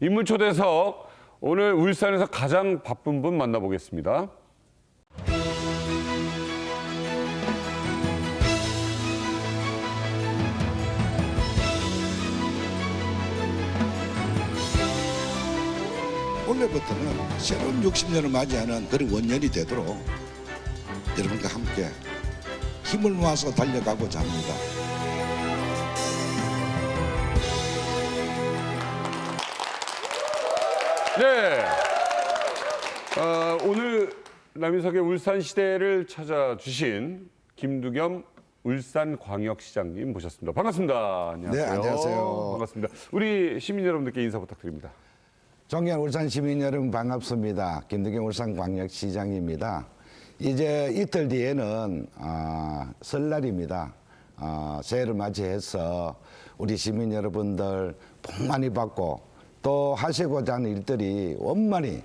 인물 초대석, 오늘 울산에서 가장 바쁜 분 만나보겠습니다. 올해부터는 새로운 60년을 맞이하는 그런 원년이 되도록 여러분과 함께 힘을 모아서 달려가고자 합니다. 네. 오늘 남인석의 울산시대를 찾아주신 김두겸 울산광역시장님 모셨습니다. 반갑습니다. 안녕하세요. 네, 안녕하세요. 반갑습니다. 우리 시민 여러분들께 인사 부탁드립니다. 존경하는 울산 시민 여러분 반갑습니다. 김두겸 울산광역시장입니다. 이제 이틀 뒤에는 설날입니다. 새해를 맞이해서 우리 시민 여러분들 복 많이 받고 또 하시고자 하는 일들이 원만히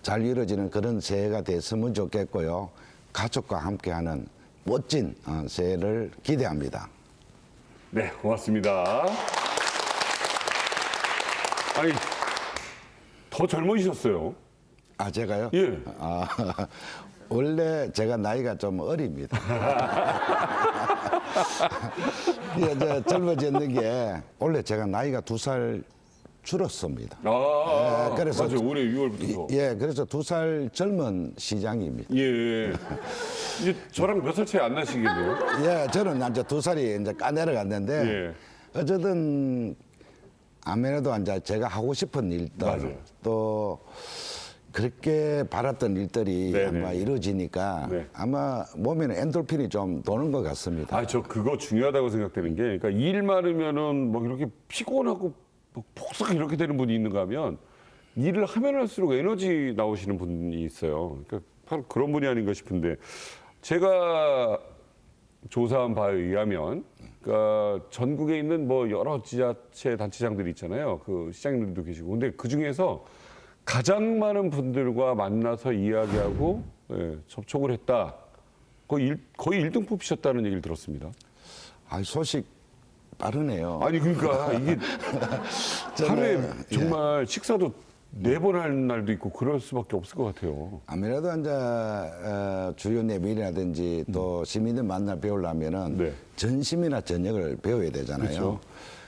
잘 이루어지는 그런 새해가 됐으면 좋겠고요. 가족과 함께하는 멋진 새해를 기대합니다. 네, 고맙습니다. 아니, 더 젊으셨어요. 제가요? 예. 원래 제가 나이가 좀 어립니다. 이제 젊어졌는 게 원래 제가 나이가 2살 줄었습니다. 그래서 맞아요. 올해 6월부터. 예, 그래서 2살 젊은 시장입니다. 예. 이제 저랑 몇 살 차이 안 나시겠네요. 예, 저는 이제 2살이 이제 까내려갔는데 예. 어쨌든 아무래도 이제 제가 하고 싶은 일들 맞아요. 또 그렇게 바랐던 일들이 네네. 아마 이루어지니까 네. 아마 몸에는 엔돌핀이 좀 도는 것 같습니다. 저 그거 중요하다고 생각되는 게, 그러니까 일 많으면은 막 이렇게 피곤하고 폭삭 이렇게 되는 분이 있는가 하면 일을 하면 할수록 에너지 나오시는 분이 있어요. 그러니까 바로 그런 분이 아닌가 싶은데, 제가 조사한 바에 의하면, 그러니까 전국에 있는 뭐 여러 지자체 단체장들이 있잖아요. 그 시장님들도 계시고. 근데 그 중에서 가장 많은 분들과 만나서 이야기하고 접촉을 했다. 거의 1등 뽑히셨다는 얘기를 들었습니다. 소식 빠르네요. 아니 그러니까 이게 하루에 정말 식사도 4번 하는 날도 있고 그럴 수밖에 없을 것 같아요. 아무래도 이제 주요 내밀이라든지 또 시민들 만나 배우려면은 네. 전심이나 저녁을 배워야 되잖아요. 그렇죠.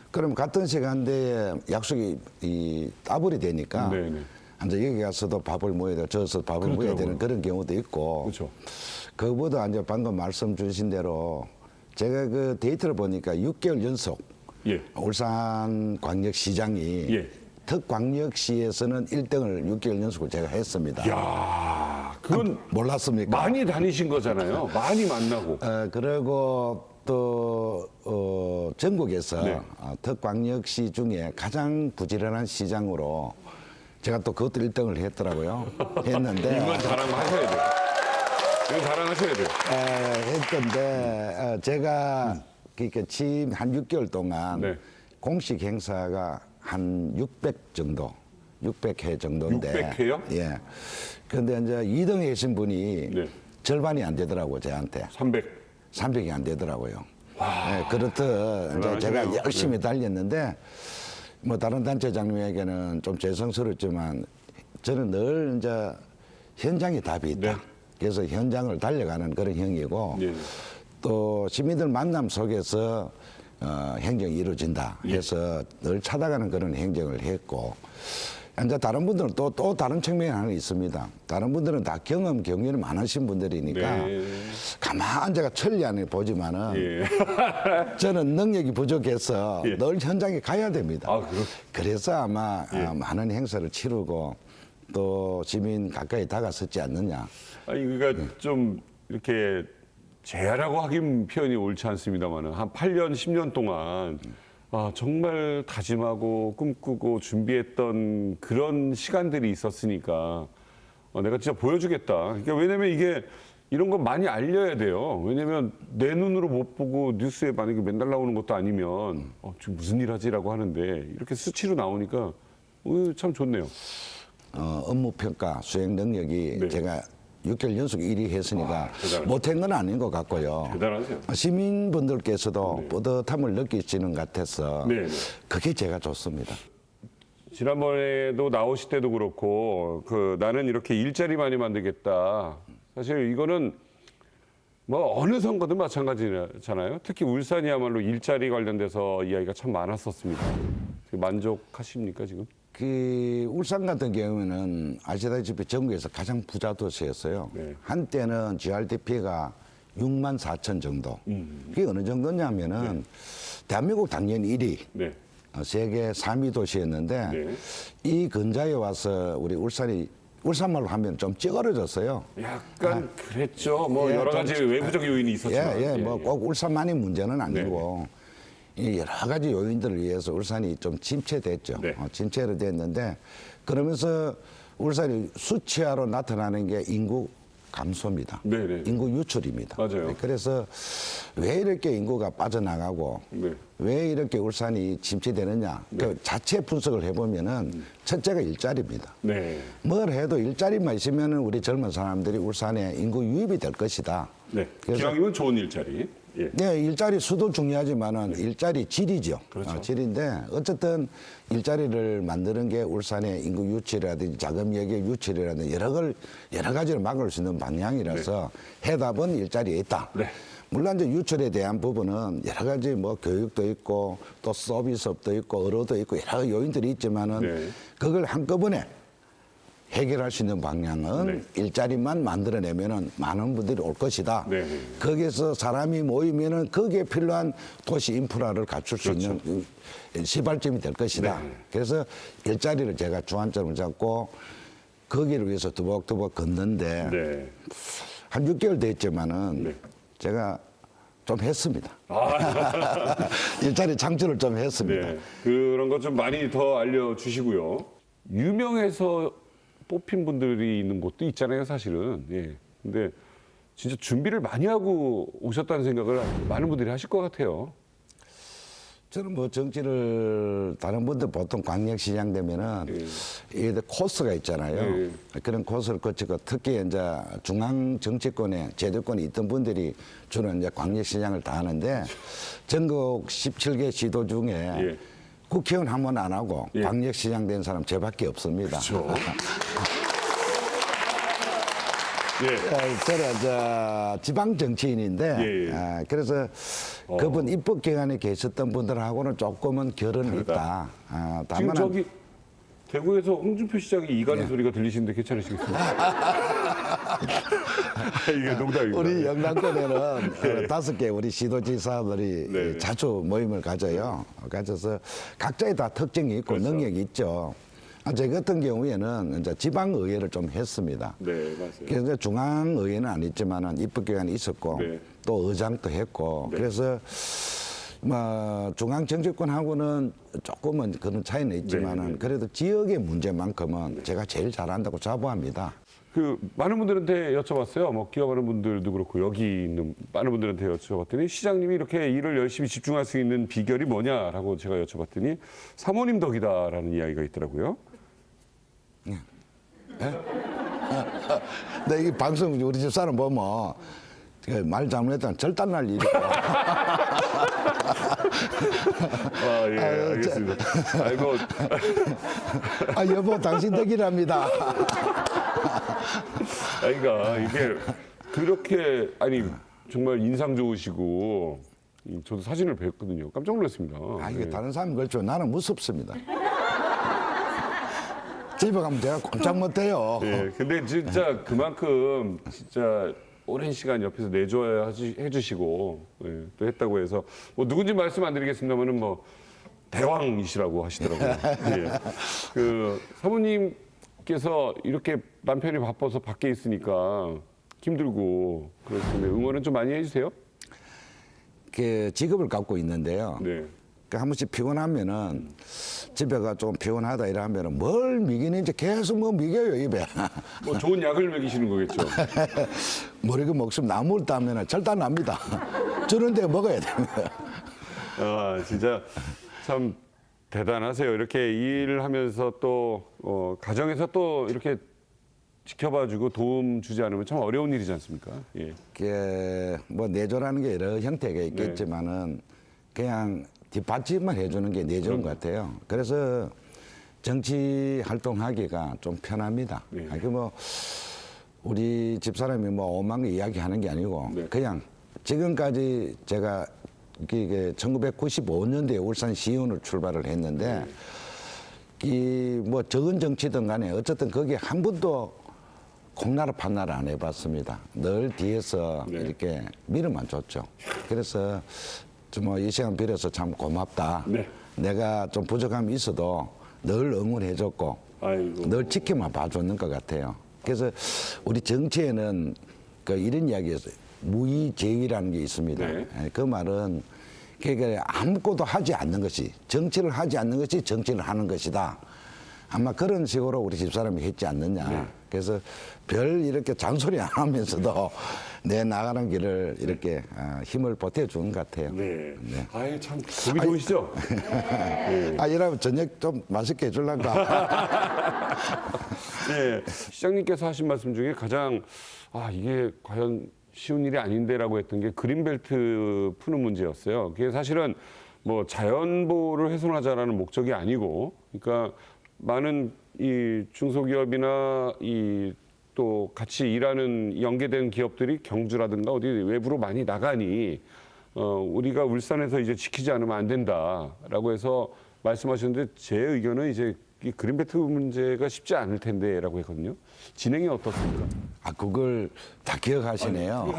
그럼 같은 시간대에 약속이 따블이 되니까 네네. 이제 여기 가서도 밥을 먹어야 되고 저기서 밥을 먹어야 되는 그런 경우도 있고. 그렇죠. 그거보다 이제 방금 말씀 주신 대로 제가 그 데이터를 보니까 6개월 연속 예. 울산광역시장이 예. 특광역시에서는 1등을 6개월 연속으로 제가 했습니다. 야, 그건 몰랐습니까? 많이 다니신 거잖아요. 많이 만나고. 그리고 또 전국에서 네. 특광역시 중에 가장 부지런한 시장으로 제가 또 그것도 1등을 했더라고요. 했는데 이건 자랑하셔야 돼요. 이건 자랑하셔야 돼요. 했던데 제가 그러니까 취임 한 6개월 동안 네. 공식 행사가 한 600 정도, 600회 정도인데. 600회요? 예. 그런데 이제 2등 하신 분이 네. 절반이 안 되더라고요, 저한테. 300이 안 되더라고요. 그렇듯 이제 제가 열심히 달렸는데 뭐 다른 단체장님에게는 좀 죄송스럽지만 저는 늘 이제 현장에 답이 있다. 네. 그래서 현장을 달려가는 그런 형이고 네. 또 시민들 만남 속에서 행정이 이루어진다 해서 늘 찾아가는 그런 행정을 했고 이제 다른 분들은 또 다른 측면이 하나 있습니다. 다른 분들은 다 경험이 많으신 분들이니까 네. 가만히 제가 천리안을 보지만은 예. 저는 능력이 부족해서 예. 늘 현장에 가야 됩니다. 그렇죠. 그래서 아마 많은 행사를 치르고 또 시민 가까이 다가섰지 않느냐. 아니 그러니까 좀 이렇게 제야라고 하긴 표현이 옳지 않습니다만은 한 8년, 10년 동안 정말 다짐하고 꿈꾸고 준비했던 그런 시간들이 있었으니까 내가 진짜 보여주겠다. 그러니까 왜냐면 이게 이런 거 많이 알려야 돼요. 왜냐면 내 눈으로 못 보고 뉴스에 만약에 맨날 나오는 것도 아니면 지금 무슨 일 하지라고 하는데 이렇게 수치로 나오니까 참 좋네요. 업무평가 수행 능력이 네. 제가 6개월 연속 1위 했으니까 못한 건 아닌 것 같고요. 대단하세요. 시민분들께서도 뿌듯함을 느끼시는 것 같아서 네. 그게 제가 좋습니다. 지난번에도 나오실 때도 그렇고 나는 이렇게 일자리 많이 만들겠다. 사실 이거는 뭐 어느 선거든 마찬가지잖아요. 특히 울산이야말로 일자리 관련돼서 이야기가 참 많았었습니다. 만족하십니까 지금? 그 울산 같은 경우에는 아시다시피 전국에서 가장 부자 도시였어요. 네. 한때는 GRDP가 6만 4천 정도. 그게 어느 정도냐면은 대한민국 당연 1위. 네. 세계 3위 도시였는데 네. 이 근자에 와서 우리 울산이 울산말로 하면 좀 찌그러졌어요. 약간 그랬죠. 뭐 예, 여러 가지 외부적 요인이 있었지만. 예, 뭐 꼭 울산만이 문제는 아니고 이 여러 가지 요인들을 위해서 울산이 좀 침체됐죠. 네. 침체로 됐는데 그러면서 울산이 수치화로 나타나는 게 인구 감소입니다. 네, 네. 인구 유출입니다. 맞아요. 그래서 왜 이렇게 인구가 빠져나가고 네. 왜 이렇게 울산이 침체되느냐 그 자체 분석을 해보면은 첫째가 일자리입니다. 네. 뭘 해도 일자리만 있으면은 우리 젊은 사람들이 울산에 인구 유입이 될 것이다. 네. 그래서 기왕이면 좋은 일자리. 예. 네, 일자리 수도 중요하지만은 일자리 질이죠. 그렇죠. 질인데 어쨌든 일자리를 만드는 게 울산의 인구 유치라든지 자금 여기의 유치라든지 여러 가지를 막을 수 있는 방향이라서 해답은 일자리에 있다. 네. 물론 이제 유출에 대한 부분은 여러 가지 뭐 교육도 있고 또 서비스업도 있고 의료도 있고 여러 가지 요인들이 있지만은 네. 그걸 한꺼번에 해결할 수 있는 방향은 일자리만 만들어내면은 많은 분들이 올 것이다. 네. 거기에서 사람이 모이면은 거기에 필요한 도시 인프라를 갖출 수 있는 시발점이 될 것이다. 네. 그래서 일자리를 제가 주안점을 잡고 거기를 위해서 두벅두벅 걷는데 네. 한 6개월 됐지만은 네. 제가 좀 했습니다. 일자리 창출을 좀 했습니다. 네. 그런 것 좀 많이 더 알려주시고요. 유명해서 뽑힌 분들이 있는 곳도 있잖아요, 사실은. 예. 근데 진짜 준비를 많이 하고 오셨다는 생각을 많은 분들이 하실 것 같아요. 저는 뭐 정치를 다른 분들 보통 광역시장 되면은 이 코스가 있잖아요. 그런 코스를 거치고 특히 이제 중앙 정치권에 제도권에 있던 분들이 주로 이제 광역시장을 다 하는데 전국 17개 시도 중에 국회의원 한 번 안 하고 광역시장 된 사람 저밖에 없습니다. 그렇죠. 저는 저 지방 정치인인데 그래서 그분 입법 기관에 계셨던 분들하고는 조금은 결은 있다. 지금 다만 저기 대구에서 홍준표 시장이 이가는 소리가 들리시는데 괜찮으시겠습니까? 이게 농담입니다. 우리 영남권에는 5개 우리 시도지사들이 자주 모임을 가져요. 가져서 각자의 다 특징이 있고 능력이 있죠. 저 같은 경우에는 이제 지방의회를 좀 했습니다. 네, 맞아요. 그래서 중앙의회는 아니지만은 입법기관이 있었고 또 의장도 했고 그래서 뭐 중앙 정치권하고는 조금은 그런 차이는 있지만은 그래도 지역의 문제만큼은 제가 제일 잘한다고 자부합니다. 그 많은 분들한테 여쭤봤어요. 뭐 기업하는 분들도 그렇고 여기 있는 많은 분들한테 여쭤봤더니 시장님이 이렇게 일을 열심히 집중할 수 있는 비결이 뭐냐라고 제가 여쭤봤더니 사모님 덕이다라는 이야기가 있더라고요. 근데 이 방송 우리 집 사람 보면 말 잘못했다면 절단 날 일이고. 예, 알겠습니다. 아이고. 여보, 당신 덕이랍니다. 그러니까 이게 그렇게 정말 인상 좋으시고 저도 사진을 뵀거든요. 깜짝 놀랐습니다. 이게 다른 사람은 그렇죠. 나는 무섭습니다. 집에 가면 제가 꼼짝 못해요. 근데 진짜 그만큼 진짜 오랜 시간 옆에서 내줘야 해주시고 또 했다고 해서 뭐 누군지 말씀 안 드리겠습니다만은 뭐 대왕이시라고 하시더라고요. 그 사모님께서 이렇게 남편이 바빠서 밖에 있으니까 힘들고 그렇던데 응원은 좀 많이 해주세요. 그 직업을 갖고 있는데요. 한 번씩 피곤하면은 집에가 좀 피곤하다 이러면은 뭘 미기는지 계속 뭐 미겨요 입에. 뭐 좋은 약을 먹이시는 거겠죠. 머리가 목숨 나물 따면은 절단 납니다. 저런데 먹어야 됩니다. 진짜 참 대단하세요. 이렇게 일을 하면서 또 가정에서 또 이렇게 지켜봐주고 도움 주지 않으면 참 어려운 일이지 않습니까? 뭐 내조라는 게 여러 형태가 있겠지만은 그냥 뒷받침만 해주는 게 내조인 것 같아요. 그래서 정치 활동하기가 좀 편합니다. 네. 뭐 우리 집사람이 뭐 오만 거 이야기하는 게 아니고 네. 그냥 지금까지 제가 이게 1995년도에 울산 시의원을 출발을 했는데 이 뭐 적은 정치든 간에 어쨌든 거기에 한 번도 공나라 판나라 안 해봤습니다. 늘 뒤에서 네. 이렇게 밀어만 줬죠. 그래서 뭐 이 시간 빌어서 참 고맙다. 네. 내가 좀 부족함이 있어도 늘 응원해줬고 아이고. 늘 지켜만 봐줬는 것 같아요. 그래서 우리 정치에는 그 이런 이야기였어요. 무의제의라는 게 있습니다. 네. 그 말은 그러니까 아무것도 하지 않는 것이 정치를 하지 않는 것이 정치를 하는 것이다. 아마 그런 식으로 우리 집사람이 했지 않느냐. 네. 그래서 별 이렇게 잔소리 안 하면서도 내 나가는 길을 이렇게 힘을 보태주는 것 같아요. 네. 네. 아유, 참, 보기 좋으시죠? 이러면 저녁 좀 맛있게 해줄란가. 네. 시장님께서 하신 말씀 중에 가장, 이게 과연 쉬운 일이 아닌데라고 했던 게 그린벨트 푸는 문제였어요. 그게 사실은 뭐 자연보호를 훼손하자라는 목적이 아니고, 그러니까 많은 이 중소기업이나 이 또 같이 일하는 연계된 기업들이 경주라든가 어디 외부로 많이 나가니 우리가 울산에서 이제 지키지 않으면 안 된다라고 해서 말씀하셨는데 제 의견은 이제 이 그린벨트 문제가 쉽지 않을 텐데라고 했거든요. 진행이 어떻습니까? 그걸 다 기억하시네요.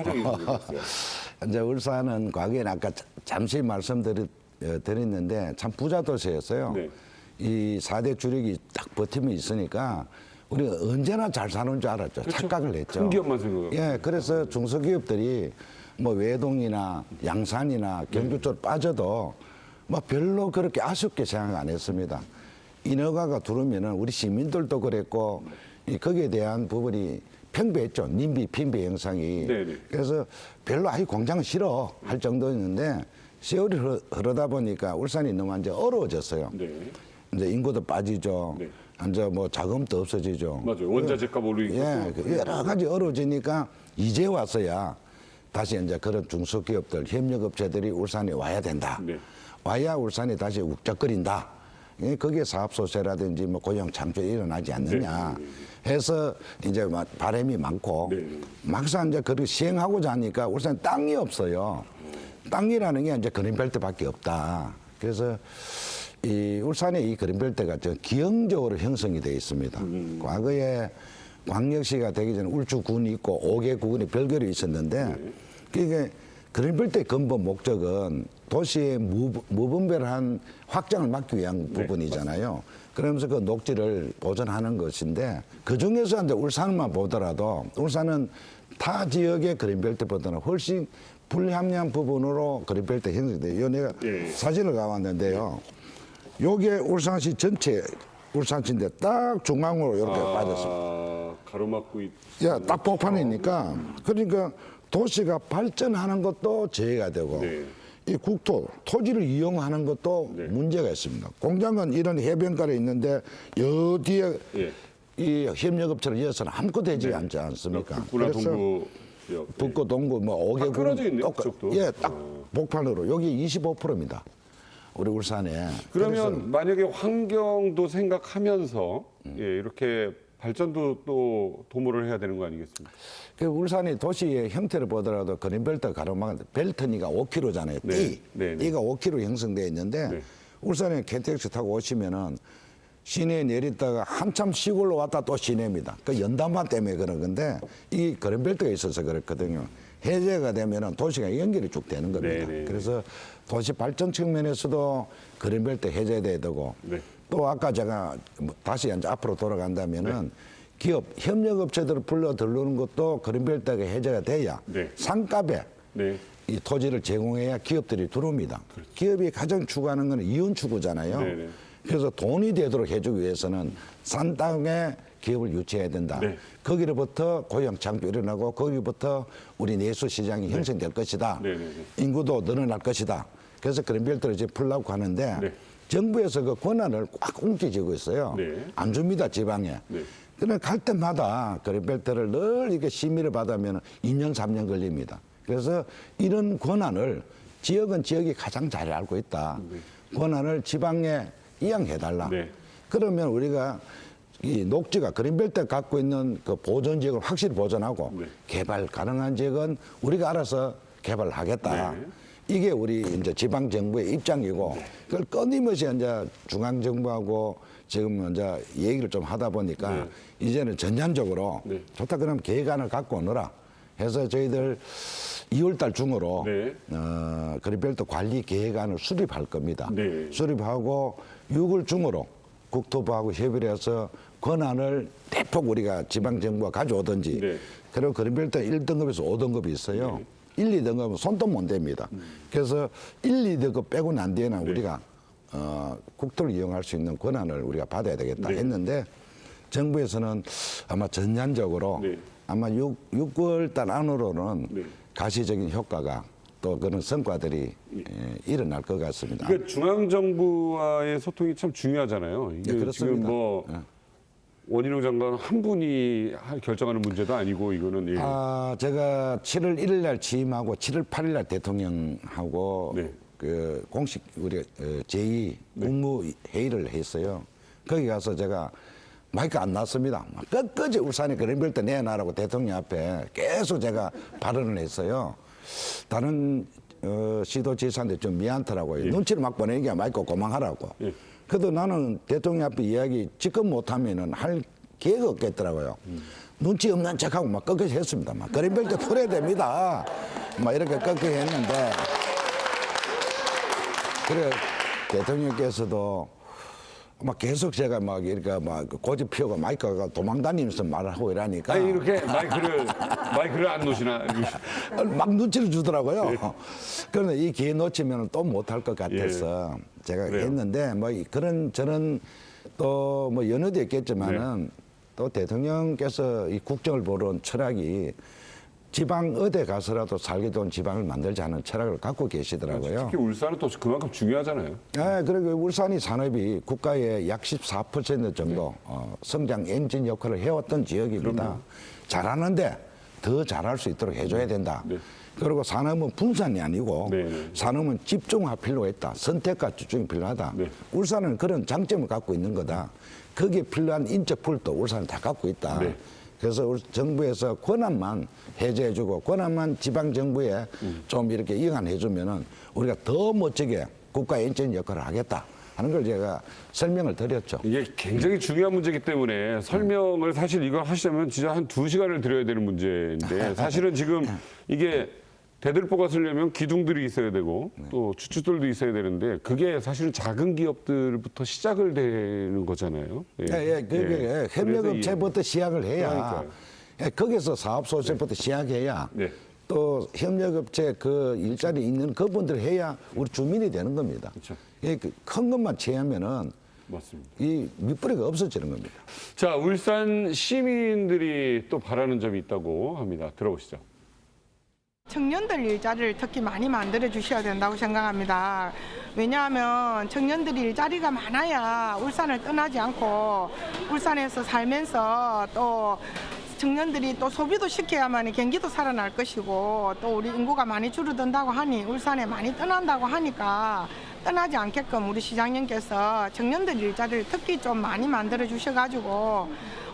이제 울산은 과거에는 아까 잠시 말씀드렸는데 참 부자 도시였어요. 네. 이 4대 주력이 딱 버팀이 있으니까 우리가 언제나 잘 사는 줄 알았죠. 그렇죠. 착각을 했죠. 큰 기업만 생각하고. 예, 그래서 중소기업들이 뭐 외동이나 양산이나 경주 쪽 빠져도 뭐 별로 그렇게 아쉽게 생각 안 했습니다. 인허가가 들어오면은 우리 시민들도 그랬고 거기에 대한 부분이 평배했죠. 님비 핀배 현상이. 네네. 그래서 별로 공장 싫어 할 정도였는데 세월이 흐르다 보니까 울산이 너무 이제 어려워졌어요. 네. 이제 인구도 빠지죠. 네. 이제 뭐 자금도 없어지죠. 맞아요. 원자재값 오르니까. 예, 여러 가지 어려워지니까 이제 와서야 다시 이제 그런 중소기업들, 협력업체들이 울산에 와야 된다. 네. 와야 울산이 다시 uk적거린다. 거기에 사업 소재라든지 뭐 고용 창출이 일어나지 않느냐 해서 이제 바람이 많고 네. 막상 이제 그걸 시행하고자 하니까 울산 땅이 없어요. 땅이라는 게 이제 그린벨트밖에 없다. 그래서 이 울산의 이 그린벨트가 저 기형적으로 형성이 되어 있습니다. 과거에 광역시가 되기 전에 울주군이 있고 5개 구군이 별개로 있었는데 그게 그린벨트의 근본 목적은 도시의 무분별한 확장을 막기 위한 부분이잖아요. 그러면서 그 녹지를 보존하는 것인데 그 중에서 이제 울산만 보더라도 울산은 타 지역의 그린벨트보다는 훨씬 불합리한 부분으로 그린벨트 형성돼요. 요 내가 사진을 가왔는데요. 요게 울산시 전체 울산시인데 딱 중앙으로 이렇게 빠졌습니다. 가로막고 있. 야, 딱 복판이니까 그러니까 도시가 발전하는 것도 제외가 되고 네. 이 국토, 토지를 이용하는 것도 네. 문제가 있습니다. 공장은 이런 해변가에 있는데 여 뒤에 예. 이 협력업체를 이어서는 아무것도 되지 않지 않습니까? 북구나 동구 지역. 북구, 동구 뭐 다 끊어져 있네요, 그쪽도. 예, 딱 복판으로 여기 25%입니다. 우리 울산에. 그러면 만약에 환경도 생각하면서 이렇게 발전도 또 도모를 해야 되는 거 아니겠습니까? 그 울산이 도시의 형태를 보더라도 그린벨트 가로막 벨트니까 5km잖아요. 네. 네, 네. 띠가 5km 형성되어 있는데 네. 울산에 KTX 타고 오시면은 시내에 내렸다가 한참 시골로 왔다 또 시내입니다. 그 연단만 때문에 그런 건데 이 그린벨트가 있어서 그렇거든요. 해제가 되면은 도시가 연결이 쭉 되는 겁니다. 네, 네. 그래서 도시 발전 측면에서도 그린벨트 해제돼야 되고 네. 또 아까 제가 다시 이제 앞으로 돌아간다면은 기업 협력업체들을 불러 들르는 것도 그린벨트가 해제가 돼야 네. 상값에 네. 이 토지를 제공해야 기업들이 들어옵니다. 기업이 가장 추구하는 건 이윤 추구잖아요. 네네. 그래서 돈이 되도록 해주기 위해서는 산 땅에 기업을 유치해야 된다. 네. 거기로부터 고용 창출이 일어나고 거기부터 우리 내수 시장이 형성될 것이다. 네네네. 인구도 늘어날 것이다. 그래서 그린벨트를 이제 풀려고 하는데 네. 정부에서 그 권한을 꽉 움켜쥐고 있어요. 네. 안 줍니다, 지방에. 네. 그러나 갈 때마다 그린벨트를 늘 이렇게 심의를 받으면 2년, 3년 걸립니다. 그래서 이런 권한을 지역은 지역이 가장 잘 알고 있다. 권한을 지방에 이양해달라. 네. 그러면 우리가 이 녹지가 그린벨트 갖고 있는 그 보존 지역을 확실히 보존하고 네. 개발 가능한 지역은 우리가 알아서 개발하겠다. 네. 이게 우리 이제 지방 정부의 입장이고 그걸 끊임없이 이제 중앙 정부하고 지금 이제 얘기를 좀 하다 보니까 이제는 전향적으로 좋다 그러면 계획안을 갖고 오너라 해서 저희들 2월달 중으로 네. 그린벨트 관리 계획안을 수립할 겁니다. 네. 수립하고 6월 중으로 국토부하고 협의를 해서 권한을 대폭 우리가 지방정부가 가져오든지 네. 그리고 그린벨트 1등급에서 5등급이 있어요. 1, 2등급은 손도 못 댑니다. 그래서 1, 2등급 빼고는 안 되나 우리가 국토를 이용할 수 있는 권한을 우리가 받아야 되겠다 했는데 정부에서는 아마 전향적으로 아마 6월 달 안으로는 가시적인 효과가 또 그런 성과들이 일어날 것 같습니다. 그러니까 중앙 정부와의 소통이 참 중요하잖아요. 이게 그렇습니다. 지금 뭐 원희룡 장관 한 분이 결정하는 문제도 아니고 이거는 제가 7월 1일 날 취임하고 7월 8일 날 대통령하고 그 공식 우리 제2 국무회의를 했어요. 거기 가서 제가 마이크 안 났습니다. 끝까지 울산에 그린벨트 내놔라고 대통령 앞에 계속 제가 발언을 했어요. 다른 시도지사한테 좀 미안하더라고요. 눈치를 막 보내는 게 마이크 고망하라고. 그래도 나는 대통령 앞에 이야기 지금 못하면은 할 기회가 없겠더라고요. 눈치 없는 척하고 막 끝까지 했습니다. 막 그린벨트 풀어야 됩니다. 막 이렇게 끝까지 했는데 그래 대통령께서도 막 계속 제가 막 이렇게 막 고집 피우고 마이크가 도망 다니면서 말을 하고 이러니까 아니 이렇게 마이크를 안 놓으시나 막 눈치를 주더라고요. 그런데 이 기회 놓치면 또 못할 것 같아서 제가 했는데 뭐 그런 저는 또 뭐 연유도 있겠지만은 또 대통령께서 이 국정을 보는 철학이 지방 어디 가서라도 살게 된 지방을 만들지 않은 철학을 갖고 계시더라고요. 특히 울산은 또 그만큼 중요하잖아요. 네, 그리고 울산이 산업이 국가의 약 14% 정도 성장 엔진 역할을 해왔던 지역입니다. 그럼요. 잘하는데 더 잘할 수 있도록 해줘야 된다. 그리고 산업은 분산이 아니고 산업은 집중할 필요가 있다. 선택과 집중이 필요하다. 울산은 그런 장점을 갖고 있는 거다. 거기에 필요한 인적 풀도 울산은 다 갖고 있다. 그래서 우리 정부에서 권한만 해제해주고 권한만 지방정부에 좀 이렇게 이관해주면은 우리가 더 멋지게 국가의 인적 역할을 하겠다 하는 걸 제가 설명을 드렸죠. 이게 굉장히 중요한 문제이기 때문에 설명을 사실 이거 하시려면 진짜 한 2시간을 드려야 되는 문제인데 사실은 지금 이게 대들보가 쓰려면 기둥들이 있어야 되고 또 주춧돌도 있어야 되는데 그게 사실은 작은 기업들부터 시작을 되는 거잖아요. 그게 협력업체부터 시작을 해야 그러니까요. 거기서 사업 소식부터 시작해야 또 협력업체 그 일자리 있는 그분들 해야 우리 주민이 되는 겁니다. 그렇죠. 큰 것만 취하면은 맞습니다. 이 밑뿌리가 없어지는 겁니다. 자, 울산 시민들이 또 바라는 점이 있다고 합니다. 들어보시죠. 청년들 일자리를 특히 많이 만들어 주셔야 된다고 생각합니다. 왜냐하면 청년들이 일자리가 많아야 울산을 떠나지 않고 울산에서 살면서 또 청년들이 또 소비도 시켜야만 경기도 살아날 것이고 또 우리 인구가 많이 줄어든다고 하니 울산에 많이 떠난다고 하니까 떠나지 않게끔 우리 시장님께서 청년들 일자리를 특히 좀 많이 만들어 주셔가지고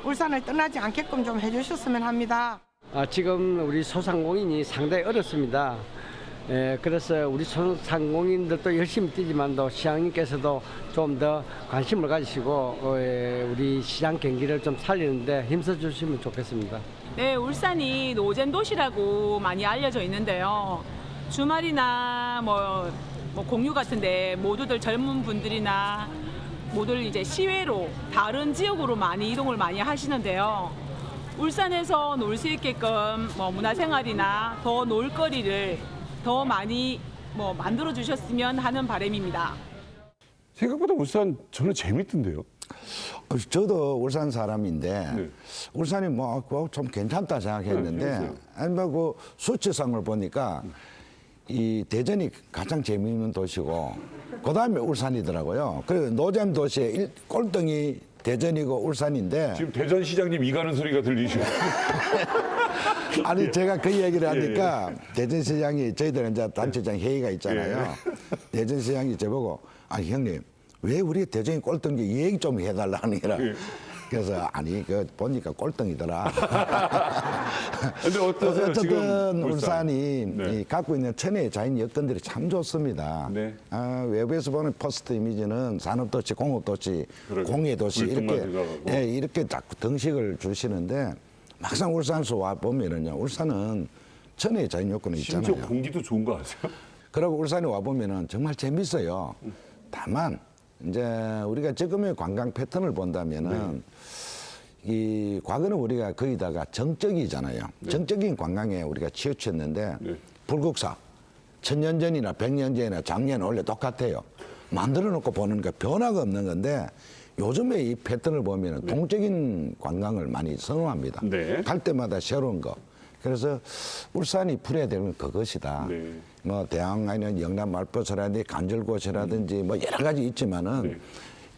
울산을 떠나지 않게끔 좀 해주셨으면 합니다. 지금 우리 소상공인이 상당히 어렵습니다. 그래서 우리 소상공인들도 열심히 뛰지만도 시장님께서도 좀 더 관심을 가지시고 우리 시장 경기를 좀 살리는데 힘써 주시면 좋겠습니다. 네, 울산이 노잼 도시라고 많이 알려져 있는데요. 주말이나 뭐 공휴 같은데 모두들 젊은 분들이나 모두 이제 시외로 다른 지역으로 많이 이동을 많이 하시는데요. 울산에서 놀 수 있게끔 문화생활이나 더 놀거리를 더 많이 만들어 주셨으면 하는 바람입니다. 생각보다 울산 저는 재밌던데요. 저도 울산 사람인데 울산이 뭐 좀 괜찮다 생각했는데 아니 그 수치상을 보니까 이 대전이 가장 재미있는 도시고 그다음에 울산이더라고요. 그래서 노잼 도시의 꼴등이 대전이고 울산인데 지금 대전시장님 이가는 소리가 들리시고 아니 제가 그 얘기를 하니까 대전시장이 저희들 이제 단체장 회의가 있잖아요. 대전시장이 저보고 아니 형님 왜 우리 대전이 꼴등기 이 얘기 좀 해달라 하는 게라. 예. 그래서 아니 그 보니까 꼴등이더라. 근데 어떠세요? 어쨌든 지금 울산이 네. 이 갖고 있는 천혜의 자연 여건들이 참 좋습니다. 네. 외부에서 보는 퍼스트 이미지는 산업도시, 공업도시, 그러게. 공예도시 이렇게 생각하고. 이렇게 자꾸 등식을 주시는데 막상 울산서 와 보면은요, 울산은 천혜의 자연 요건이 있잖아요. 심지어 공기도 좋은 거 아세요? 그리고 울산에 와 보면은 정말 재밌어요. 다만 이제 우리가 지금의 관광 패턴을 본다면은 이 과거는 우리가 거기다가 정적이잖아요. 정적인 관광에 우리가 치우쳤는데 네. 불국사 천년 전이나 백년 전이나 작년 원래 똑같아요. 만들어 놓고 보는 거 변화가 없는 건데 요즘에 이 패턴을 보면은 동적인 관광을 많이 선호합니다. 네. 갈 때마다 새로운 거. 그래서 울산이 풀어야 되는 건 그것이다. 네. 뭐 대왕 아니면 영남 말버섯이라든지 간절곶이라든지 뭐 여러 가지 있지만은 네.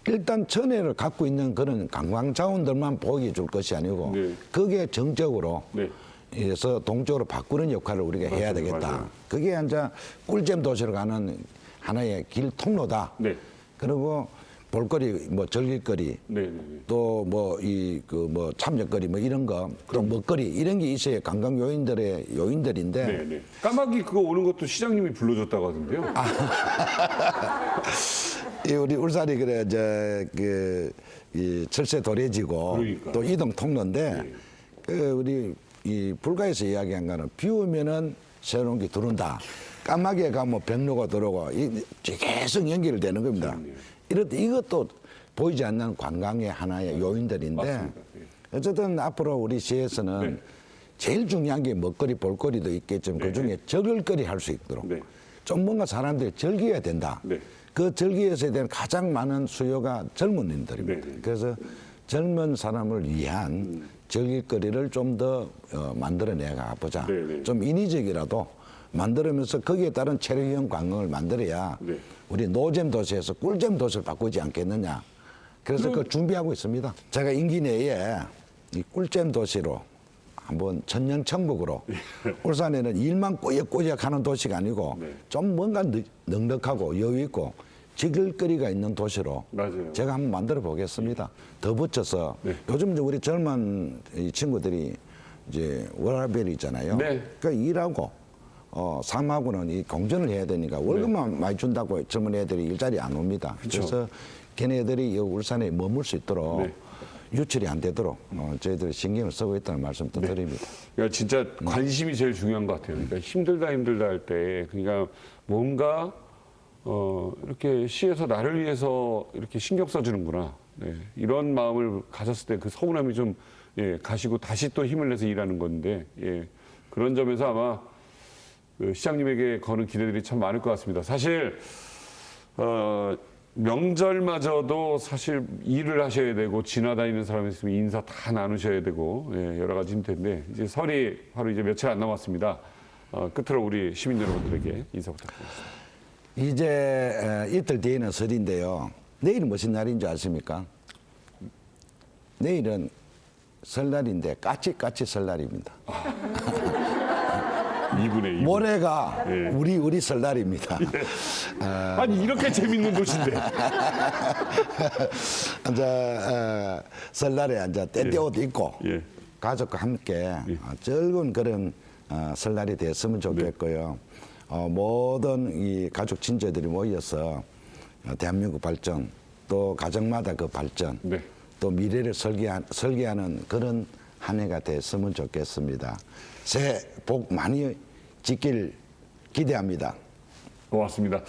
일단 천혜를 갖고 있는 그런 관광 자원들만 보게 줄 것이 아니고 네. 그게 정적으로 네. 해서 동적으로 바꾸는 역할을 우리가 해야 맞아요, 되겠다. 맞아요. 그게 이제 꿀잼 도시로 가는 하나의 길 통로다. 네. 그리고 볼거리, 뭐 즐길거리, 네, 네, 네. 또 뭐 이 그 뭐 참여거리 뭐 이런 거, 또 먹거리 이런 게 있어야 관광 요인들의 요인들인데 네, 네. 까마귀 그거 오는 것도 시장님이 불러줬다고 하던데요. 이 우리 울산이 그래 이 철새 도래지고 그러니까. 또 이동 통로인데 네. 그 우리 이 불가에서 이야기한 거는 비 오면은 새로운 게 들어온다. 까마귀에 가면 백로가 들어오고 계속 연결되는 겁니다. 이것도 보이지 않는 관광의 하나의 요인들인데 맞습니다. 예. 어쨌든 앞으로 우리 시에서는 네. 제일 중요한 게 먹거리, 볼거리도 있겠지만 네. 그중에 즐길거리 할 수 있도록 네. 좀 뭔가 사람들이 즐겨야 된다. 네. 그 즐기에서에 대한 가장 많은 수요가 젊은이들입니다. 네, 네. 그래서 젊은 사람을 위한 즐길거리를 좀 더 만들어내가 보자. 네, 네. 좀 인위적이라도 만들면서 거기에 따른 체력형 관광을 만들어야 네. 우리 노잼 도시에서 꿀잼 도시를 바꾸지 않겠느냐. 그래서 그걸 준비하고 있습니다. 제가 임기 내에 이 꿀잼 도시로 한번 천년천국으로 울산에는 일만 꼬역꼬역 하는 도시가 아니고 네. 좀 뭔가 넉넉하고 여유 있고 즐길거리가 있는 도시로 맞아요. 제가 한번 만들어 보겠습니다. 더 붙여서 네. 요즘 이제 우리 젊은 이 친구들이 이제 워라벨이 있잖아요. 네. 그러니까 일하고 삶하고는 이 공존을 해야 되니까 월급만 많이 준다고 젊은 애들이 일자리 안 옵니다. 그쵸. 그래서 걔네들이 이 울산에 머물 수 있도록 네. 유출이 안 되도록 저희들이 신경을 쓰고 있다는 말씀도 드립니다. 그러니까 진짜 관심이 제일 중요한 것 같아요. 그러니까 힘들다 할 때, 그러니까 뭔가 이렇게 시에서 나를 위해서 이렇게 신경 써주는구나. 네. 이런 마음을 가졌을 때 그 서운함이 좀 가시고 다시 또 힘을 내서 일하는 건데 그런 점에서 아마 그 시장님에게 거는 기대들이 참 많을 것 같습니다. 사실 명절마저도 사실 일을 하셔야 되고 지나다니는 사람이 있으면 인사 다 나누셔야 되고 여러 가지 힘들 텐데 이제 설이 바로 이제 며칠 안 남았습니다. 끝으로 우리 시민 여러분들에게 인사 부탁드리겠습니다. 이제 이틀 뒤에는 설인데요. 내일은 무슨 날인지 아십니까? 내일은 설날인데 까치까치 설날입니다. 2분의 2. 모레가 예. 우리 설날입니다. 아니 이렇게 재밌는 곳인데. 이제 설날에 이제 때때옷 입고 예. 가족과 함께 즐거운 그런 설날이 됐으면 네. 좋겠고요. 모든 이 가족 친지들이 모여서 대한민국 발전 또 가정마다 그 발전 네. 또 미래를 설계하는 그런 한 해가 됐으면 좋겠습니다. 새해 복 많이 짓길 기대합니다. 고맙습니다.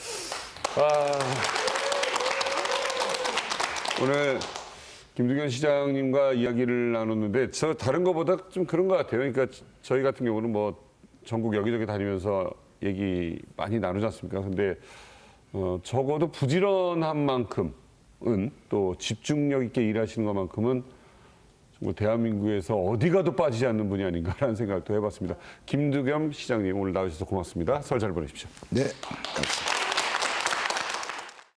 오늘 김두견 시장님과 이야기를 나눴는데 저 다른 것보다 좀 그런 것 같아요. 그러니까 저희 같은 경우는 뭐 전국 여기저기 다니면서 얘기 많이 나누지 않습니까? 근데 적어도 부지런한 만큼은 또 집중력 있게 일하시는 것만큼은 정말 대한민국에서 어디 가도 빠지지 않는 분이 아닌가라는 생각도 해봤습니다. 김두겸 시장님 오늘 나오셔서 고맙습니다. 설 잘 보내십시오. 네. 감사합니다.